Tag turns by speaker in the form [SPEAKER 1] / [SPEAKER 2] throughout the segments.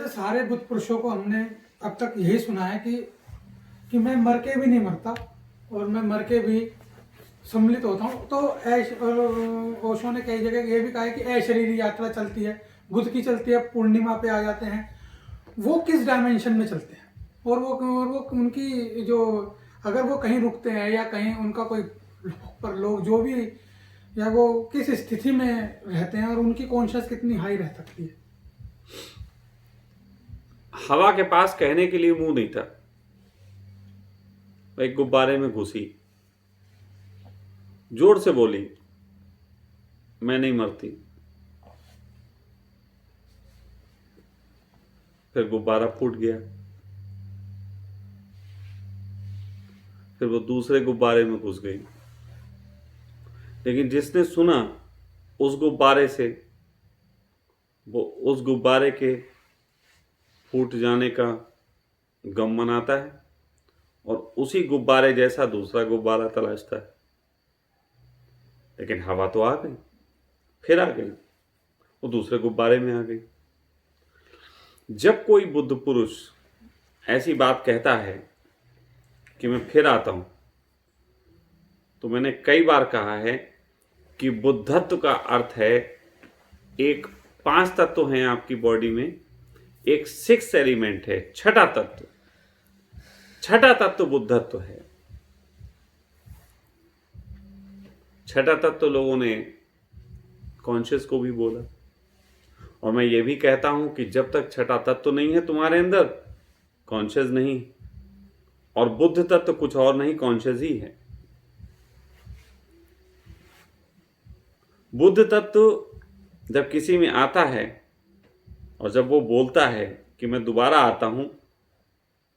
[SPEAKER 1] सारे बुद्ध पुरुषों को हमने अब तक यही सुना है कि मैं मर के भी नहीं मरता और मैं मर के भी सम्मिलित होता हूँ। तो ओशो ने कई जगह ये भी कहा है कि अशरीरी यात्रा चलती है, बुद्ध की चलती है, पूर्णिमा पे आ जाते हैं। वो किस डायमेंशन में चलते हैं और वो उनकी जो, अगर वो कहीं रुकते हैं या कहीं उनका कोई पर लोग जो भी, या वो किस स्थिति में रहते हैं और उनकी कॉन्शियस कितनी हाई रह सकती है।
[SPEAKER 2] हवा के पास कहने के लिए मुंह नहीं था, वो एक गुब्बारे में घुसी, जोर से बोली, मैं नहीं मरती। फिर गुब्बारा फूट गया, फिर वो दूसरे गुब्बारे में घुस गई। लेकिन जिसने सुना उस गुब्बारे से, वो उस गुब्बारे के फूट जाने का गम मनाता है और उसी गुब्बारे जैसा दूसरा गुब्बारा तलाशता है। लेकिन हवा तो आ गई, फिर आ गई, वो दूसरे गुब्बारे में आ गई। जब कोई बुद्ध पुरुष ऐसी बात कहता है कि मैं फिर आता हूं, तो मैंने कई बार कहा है कि बुद्धत्व का अर्थ है, एक 5 तत्व हैं आपकी बॉडी में, एक 6th एलिमेंट है, छठा तत्व। छठा तत्व बुद्धत्व है। छठा तत्व लोगों ने कॉन्शियस को भी बोला, और मैं ये भी कहता हूं कि जब तक छठा तत्व नहीं है तुम्हारे अंदर, कॉन्शियस नहीं। और बुद्ध तत्व कुछ और नहीं, कॉन्शियस ही है। बुद्ध तत्व जब किसी में आता है और जब वो बोलता है कि मैं दोबारा आता हूं,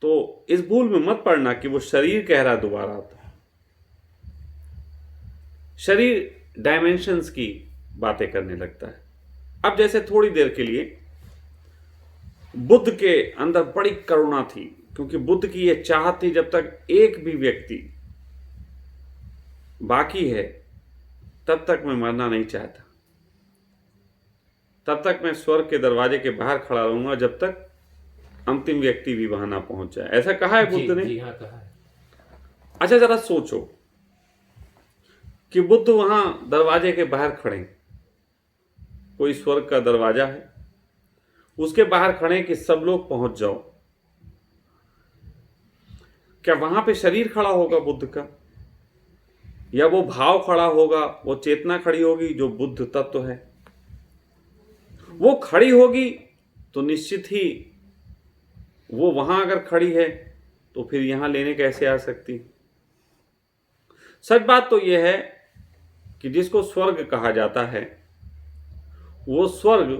[SPEAKER 2] तो इस भूल में मत पड़ना कि वो शरीर कह रहा दोबारा आता है। शरीर डायमेंशंस की बातें करने लगता है। अब जैसे थोड़ी देर के लिए बुद्ध के अंदर बड़ी करुणा थी, क्योंकि बुद्ध की यह चाहत थी, जब तक एक भी व्यक्ति बाकी है तब तक मैं मरना नहीं चाहता, तब तक मैं स्वर्ग के दरवाजे के बाहर खड़ा रहूंगा जब तक अंतिम व्यक्ति भी वहां ना पहुंच जाए। ऐसा कहा है बुद्ध ने।
[SPEAKER 3] जी हाँ, कहा है।
[SPEAKER 2] अच्छा, जरा सोचो कि बुद्ध वहां दरवाजे के बाहर खड़े, कोई स्वर्ग का दरवाजा है, उसके बाहर खड़े कि सब लोग पहुंच जाओ। क्या वहां पे शरीर खड़ा होगा बुद्ध का, या वो भाव खड़ा होगा, वो चेतना खड़ी होगी जो बुद्ध तत्व है? वो खड़ी होगी तो निश्चित ही वो वहां अगर खड़ी है तो फिर यहां लेने कैसे आ सकती? सच बात तो यह है कि जिसको स्वर्ग कहा जाता है, वो स्वर्ग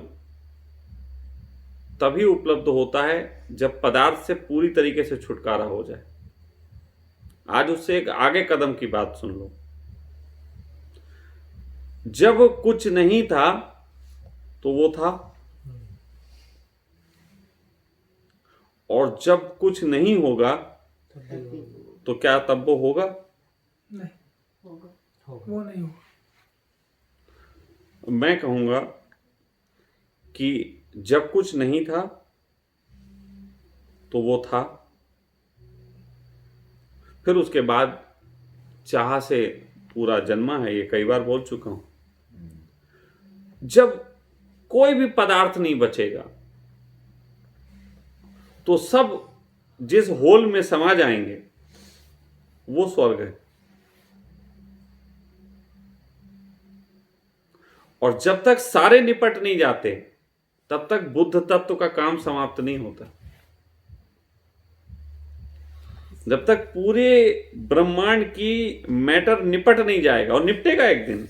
[SPEAKER 2] तभी उपलब्ध होता है जब पदार्थ से पूरी तरीके से छुटकारा हो जाए। आज उससे एक आगे कदम की बात सुन लो। जब कुछ नहीं था तो वो था, और जब कुछ नहीं होगा तो क्या तब वो होगा?
[SPEAKER 1] नहीं होगा, वो नहीं होगा।
[SPEAKER 2] मैं कहूंगा कि जब कुछ नहीं था तो वो था, फिर उसके बाद चाह से पूरा जन्मा है। ये कई बार बोल चुका हूं। जब कोई भी पदार्थ नहीं बचेगा तो सब जिस होल में समा जाएंगे वो स्वर्ग है। और जब तक सारे निपट नहीं जाते तब तक बुद्ध तत्व का काम समाप्त नहीं होता। जब तक पूरे ब्रह्मांड की मैटर निपट नहीं जाएगा, और निपटेगा एक दिन।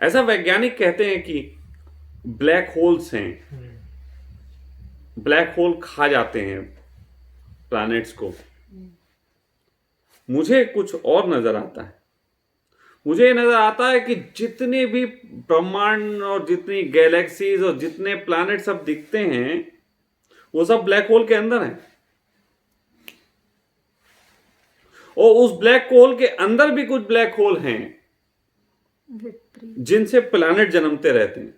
[SPEAKER 2] ऐसा वैज्ञानिक कहते हैं कि ब्लैक होल्स हैं, ब्लैक होल खा जाते हैं प्लैनेट्स को। मुझे कुछ और नजर आता है। मुझे ये नजर आता है कि जितने भी ब्रह्मांड और जितनी गैलेक्सीज और जितने प्लैनेट सब दिखते हैं, वो सब ब्लैक होल के अंदर हैं। और उस ब्लैक होल के अंदर भी कुछ ब्लैक होल हैं जिनसे प्लैनेट जन्मते रहते हैं।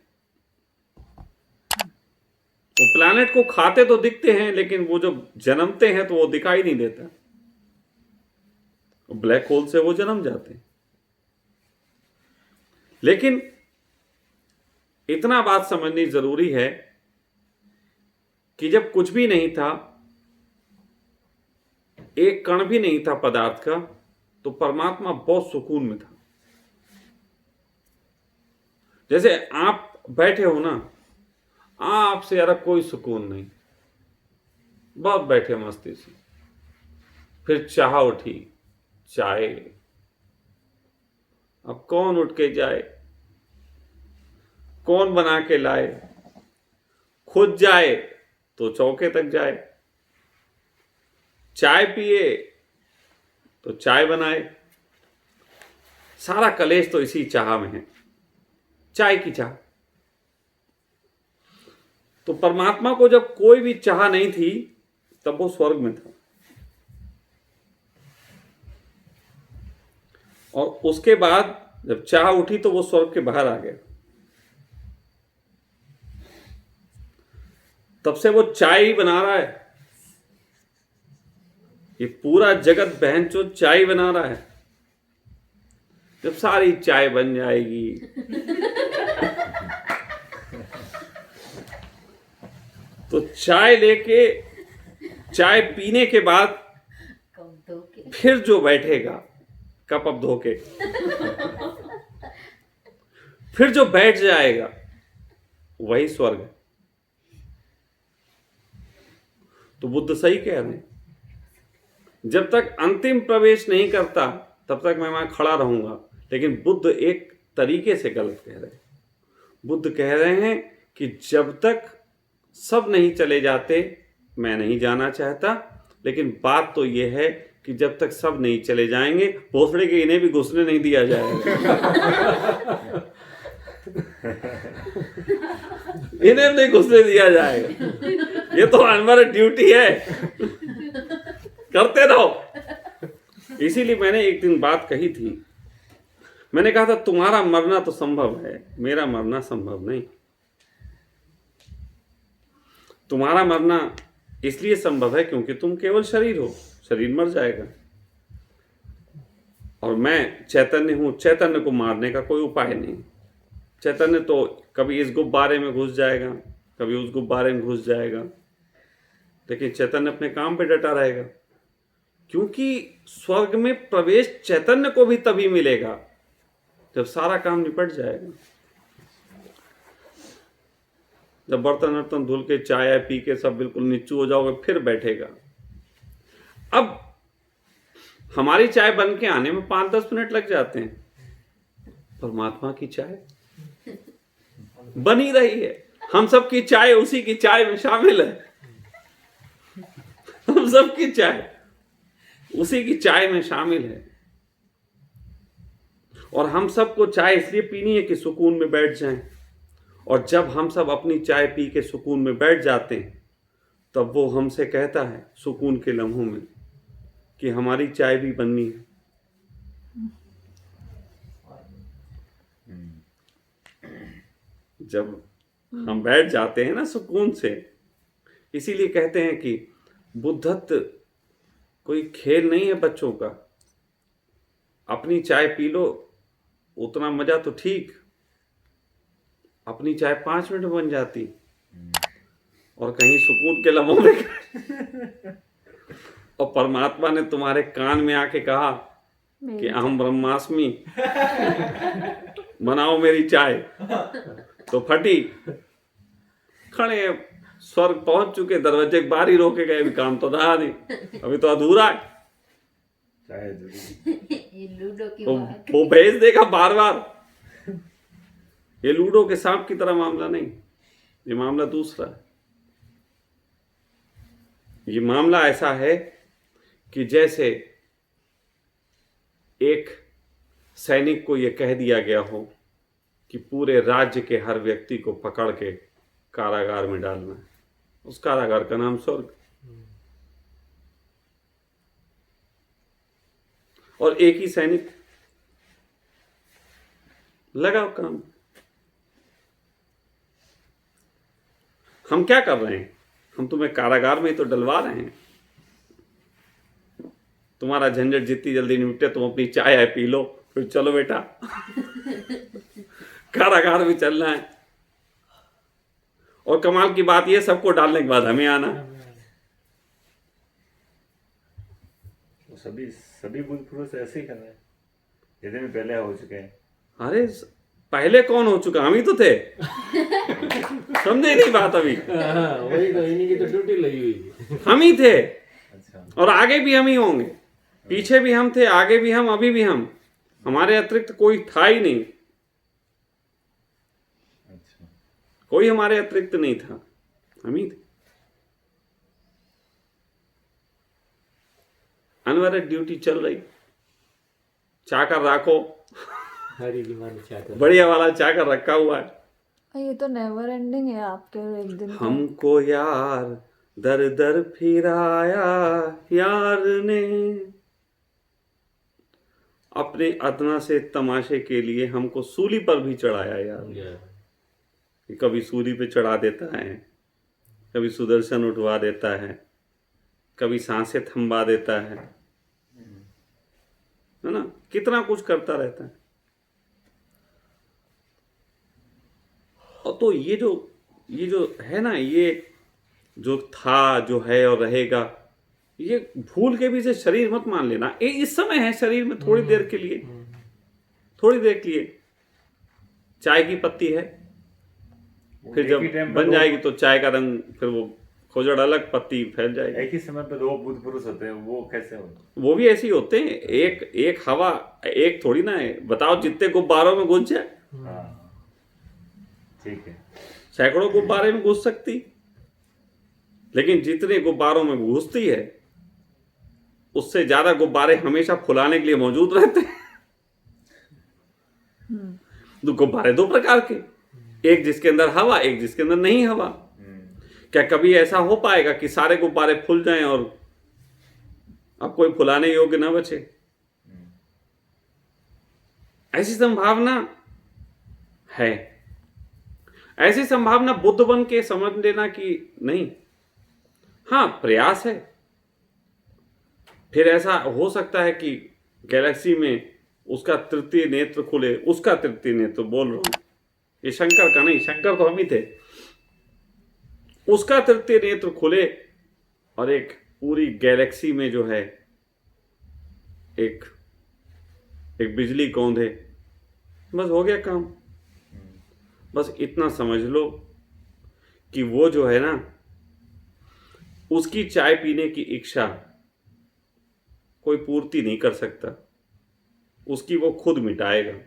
[SPEAKER 2] वो प्लैनेट को खाते तो दिखते हैं, लेकिन वो जब जन्मते हैं तो वो दिखाई नहीं देता। ब्लैक होल से वो जन्म जाते हैं। लेकिन इतना बात समझनी जरूरी है कि जब कुछ भी नहीं था, एक कण भी नहीं था पदार्थ का, तो परमात्मा बहुत सुकून में था। जैसे आप बैठे हो ना, आपसे यार कोई सुकून नहीं, बहुत बैठे मस्ती से, फिर चाह उठी चाय, अब कौन उठ के जाए, कौन बना के लाए, खुद जाए तो चौके तक जाए, चाय पिए तो चाय बनाए। सारा कलेश तो इसी चाह में है, चाय की चाह। तो परमात्मा को जब कोई भी चाह नहीं थी, तब वो स्वर्ग में था। और उसके बाद जब चाह उठी तो वो स्वर्ग के बाहर आ गया। तब से वो चाय ही बना रहा है। ये पूरा जगत बहनचोद चाय ही बना रहा है। जब सारी चाय बन जाएगी तो चाय लेके, चाय पीने के बाद फिर जो बैठेगा कप अब धो के, फिर जो बैठ जाएगा वही स्वर्ग है। तो बुद्ध सही कह रहे हैं, जब तक अंतिम प्रवेश नहीं करता तब तक मैं वहां खड़ा रहूंगा। लेकिन बुद्ध एक तरीके से गलत कह रहे हैं। बुद्ध कह रहे हैं कि जब तक सब नहीं चले जाते मैं नहीं जाना चाहता, लेकिन बात तो यह है कि जब तक सब नहीं चले जाएंगे, भोसड़े के इन्हें भी घुसने नहीं दिया जाएगा। इन्हें नहीं घुसने दिया जाएगा। ये तो हमारी ड्यूटी है, करते रहो। इसीलिए मैंने एक दिन बात कही थी, मैंने कहा था तुम्हारा मरना तो संभव है, मेरा मरना संभव नहीं। तुम्हारा मरना इसलिए संभव है क्योंकि तुम केवल शरीर हो, शरीर मर जाएगा। और मैं चैतन्य हूं, चैतन्य को मारने का कोई उपाय नहीं। चैतन्य तो कभी इस गुब्बारे में घुस जाएगा, कभी उस गुब्बारे में घुस जाएगा, लेकिन चैतन्य अपने काम पे डटा रहेगा। क्योंकि स्वर्ग में प्रवेश चैतन्य को भी तभी मिलेगा जब सारा काम निपट जाएगा। जब बर्तन वर्तन धुल के चाय पी के सब बिल्कुल नीचू हो जाओगे, फिर बैठेगा। अब हमारी चाय बन के आने में 5-10 मिनट लग जाते हैं, परमात्मा की चाय बनी रही है। हम सब की चाय उसी की चाय में शामिल है। हम सब की चाय उसी की चाय में शामिल है। और हम सबको चाय इसलिए पीनी है कि सुकून में बैठ जाएं। और जब हम सब अपनी चाय पी के सुकून में बैठ जाते हैं, तब वो हमसे कहता है सुकून के लम्हों में कि हमारी चाय भी बननी है। जब हम बैठ जाते हैं ना सुकून से, इसीलिए कहते हैं कि बुद्धत्व कोई खेल नहीं है बच्चों का। अपनी चाय पी लो, उतना मजा तो ठीक, अपनी चाय 5 मिनट में बन जाती, और कहीं सुकून के लम्हों में और परमात्मा ने तुम्हारे कान में आके कहा कि अहम ब्रह्मास्मि, बनाओ मेरी चाय, तो फटी। खड़े स्वर्ग पहुंच चुके, दरवाजे के बाहर ही रोके गए, अभी काम तो रहा नहीं, अभी तो अधूरा है। तो वो भेज देगा बार बार। ये लूडो के सांप की तरह मामला नहीं, ये मामला दूसरा है। ये मामला ऐसा है कि जैसे एक सैनिक को यह कह दिया गया हो कि पूरे राज्य के हर व्यक्ति को पकड़ के कारागार में डालना है। उस कारागार का नाम स्वर्ग। और एक ही सैनिक लगा काम। हम क्या कर रहे हैं? हम तुम्हें कारागार में ही तो डलवा रहे हैं। तुम्हारा झंझट जितनी जल्दी निपटे, तुम अपनी चाय है पी लो, फिर चलो बेटा कारागार में चलना है। और कमाल की बात यह, सबको डालने के बाद हमें आना।
[SPEAKER 3] सभी सभी बुद्ध पुरुष ऐसे ही कर रहे हैं, जितने भी पहले हो चुके हैं।
[SPEAKER 2] अरे पहले कौन हो चुका? हम ही तो थे समझे नहीं बात अभी?
[SPEAKER 4] वही तो, इन्हीं की तो ड्यूटी लगी हुई है।
[SPEAKER 2] हम ही थे
[SPEAKER 3] अच्छा,
[SPEAKER 2] और आगे भी हम ही होंगे। पीछे भी हम थे, आगे भी हम, अभी भी हम। हमारे अतिरिक्त कोई था ही नहीं,
[SPEAKER 3] अच्छा।
[SPEAKER 2] कोई हमारे अतिरिक्त नहीं था, हम ही थे। अनवरत ड्यूटी चल रही। चाकर रखो,
[SPEAKER 4] हरी की मानी चाहते
[SPEAKER 2] बढ़िया वाला चाकर रखा हुआ है।
[SPEAKER 5] ये तो नेवर एंडिंग है आपके एक दिन का।
[SPEAKER 2] हमको यार दर दर फिराया यार ने, अपने अदना से तमाशे के लिए हमको सूली पर भी चढ़ाया यार। कभी सूली पे चढ़ा देता है, कभी सुदर्शन उठवा देता है, कभी सांसें थमवा देता है ना? कितना कुछ करता रहता है। और तो ये जो है ना, ये जो था, जो है और रहेगा, ये भूल के भी इसे शरीर मत मान लेना। ये इस समय है शरीर में, थोड़ी देर के लिए, थोड़ी देर के लिए। चाय की पत्ती है, फिर
[SPEAKER 3] एक ही
[SPEAKER 2] जब
[SPEAKER 3] टाइम पे
[SPEAKER 2] बन
[SPEAKER 3] दो-
[SPEAKER 2] जाएगी तो चाय का रंग, फिर वो खोजड़ अलग, पत्ती फैल जाएगी।
[SPEAKER 3] एक ही समय पे दो बुद्ध पुरुष होते हैं, वो कैसे होते
[SPEAKER 2] वो भी ऐसे ही होते हैं। एक हवा, एक थोड़ी ना है। बताओ जितने गुब्बारों में घुस जाए,
[SPEAKER 3] हैं? हाँ, ठीक है।
[SPEAKER 2] सैकड़ों गुब्बारे में घुस सकती, लेकिन जितने गुब्बारों में घुसती है, उससे ज्यादा गुब्बारे हमेशा फुलाने के लिए मौजूद रहते हैं। तो गुब्बारे दो प्रकार के, एक जिसके अंदर हवा, एक जिसके अंदर नहीं हवा। क्या कभी ऐसा हो पाएगा कि सारे गुब्बारे फूल जाएं और अब कोई फुलाने योग्य ना बचे? ऐसी संभावना है। ऐसी संभावना बुद्ध बन के समझ लेना कि नहीं। हाँ, प्रयास है। फिर ऐसा हो सकता है कि गैलेक्सी में उसका तृतीय नेत्र खुले। उसका तृतीय नेत्र बोल रहा हूं, ये शंकर का नहीं, शंकर तो हम ही थे। उसका तृतीय नेत्र खुले और एक पूरी गैलेक्सी में जो है एक बिजली कौंधे, बस हो गया काम। बस इतना समझ लो कि वो जो है ना, उसकी चाय पीने की इच्छा कोई पूर्ति नहीं कर सकता, उसकी वो खुद मिटाएगा।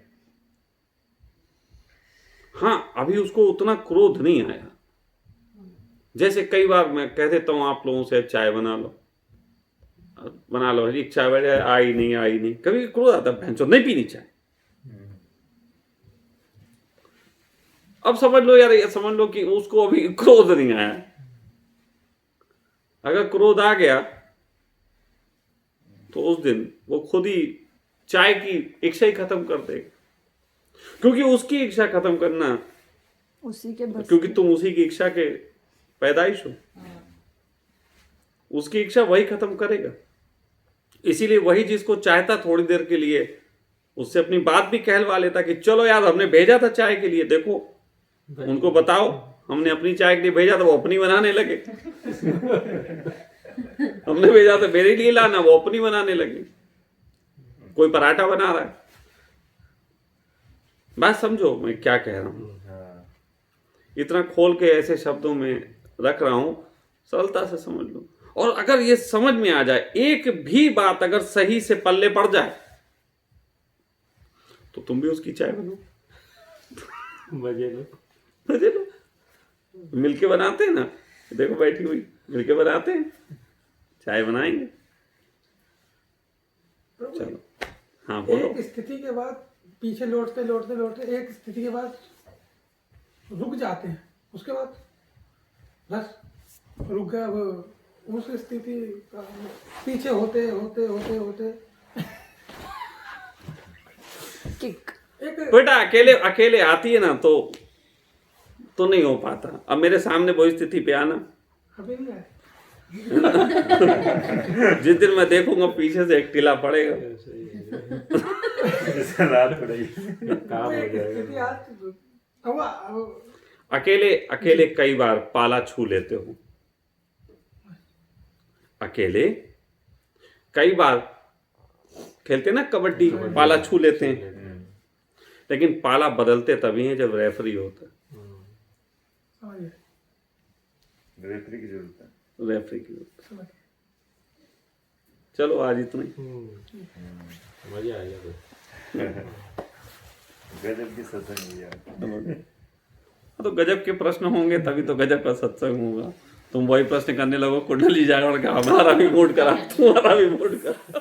[SPEAKER 2] हाँ, अभी उसको उतना क्रोध नहीं आया। जैसे कई बार मैं कह देता हूं आप लोगों से, चाय बना लो, एक चाय बैठे, आई नहीं। कभी क्रोध आता, भैंसो नहीं पीनी चाय। अब समझ लो यार, ये समझ लो कि उसको अभी क्रोध नहीं आया। अगर क्रोध आ गया तो उस दिन वो खुद ही चाय की इच्छा ही खत्म कर देगा, क्योंकि उसकी इच्छा खत्म करना,
[SPEAKER 5] उसी के बस
[SPEAKER 2] क्योंकि तुम उसी की इच्छा के पैदाइश हो। उसकी इच्छा वही खत्म करेगा। इसीलिए वही जिसको चाहता थोड़ी देर के लिए, उससे अपनी बात भी कहलवा लेता कि चलो यार, हमने भेजा था चाय के लिए, देखो उनको बताओ हमने अपनी चाय के लिए भेजा था, वो अपनी बनाने लगे। हमने भेजा था मेरे लिए लाना, वो अपनी बनाने लगे। कोई पराठा बना रहा है। बात समझो मैं क्या कह रहा हूं।
[SPEAKER 3] हाँ,
[SPEAKER 2] इतना खोल के ऐसे शब्दों में रख रहा हूं, सरलता से समझ लो। और अगर ये समझ में आ जाए, एक भी बात अगर सही से पल्ले पड़ जाए, तो तुम भी उसकी चाय बनो,
[SPEAKER 4] मजे लो।
[SPEAKER 2] मजे लो। मिलके बनाते हैं ना, देखो बैठी हुई, मिलके बनाते हैं, चाय बनाएंगे। चलो, हाँ बोलो।
[SPEAKER 1] एक स्थिति के बाद पीछे लौटते एक स्थिति के बाद रुक जाते हैं, उसके बाद बस रुक गया। अब उस स्थिति का पीछे होते
[SPEAKER 5] किक।
[SPEAKER 1] एक
[SPEAKER 2] बेटा अकेले आती है ना, तो तो नहीं हो पाता। अब मेरे सामने वो स्थिति पे आना,
[SPEAKER 1] अभी नहीं आया।
[SPEAKER 2] जिस दिन मैं देखूंगा पीछे से एक टीला पड़ेगा।
[SPEAKER 3] जैसे रात पड़ेगी।
[SPEAKER 4] काम हो जाएगा।
[SPEAKER 1] क्योंकि अब
[SPEAKER 2] अकेले अकेले कई बार पाला छू लेते हो, अकेले कई बार खेलते ना कबड्डी, पाला छू लेते हैं, लेकिन पाला बदलते तभी है जब रेफरी होता है।
[SPEAKER 1] समझ गए,
[SPEAKER 3] रेफरी की जरूरत है।
[SPEAKER 2] रेफरी की जरूरत है।
[SPEAKER 1] समझ गए।
[SPEAKER 2] चलो आज इतना ही।
[SPEAKER 4] मजा आ गया।
[SPEAKER 3] गजब की सत्संग हुई यार।
[SPEAKER 2] तो गजब के प्रश्न होंगे तभी तो गजब का सत्संग होगा। तुम वही प्रश्न करने लगो, कुंडली जागरण का हमारा भी मूड करा, तुम्हारा भी मूड करा।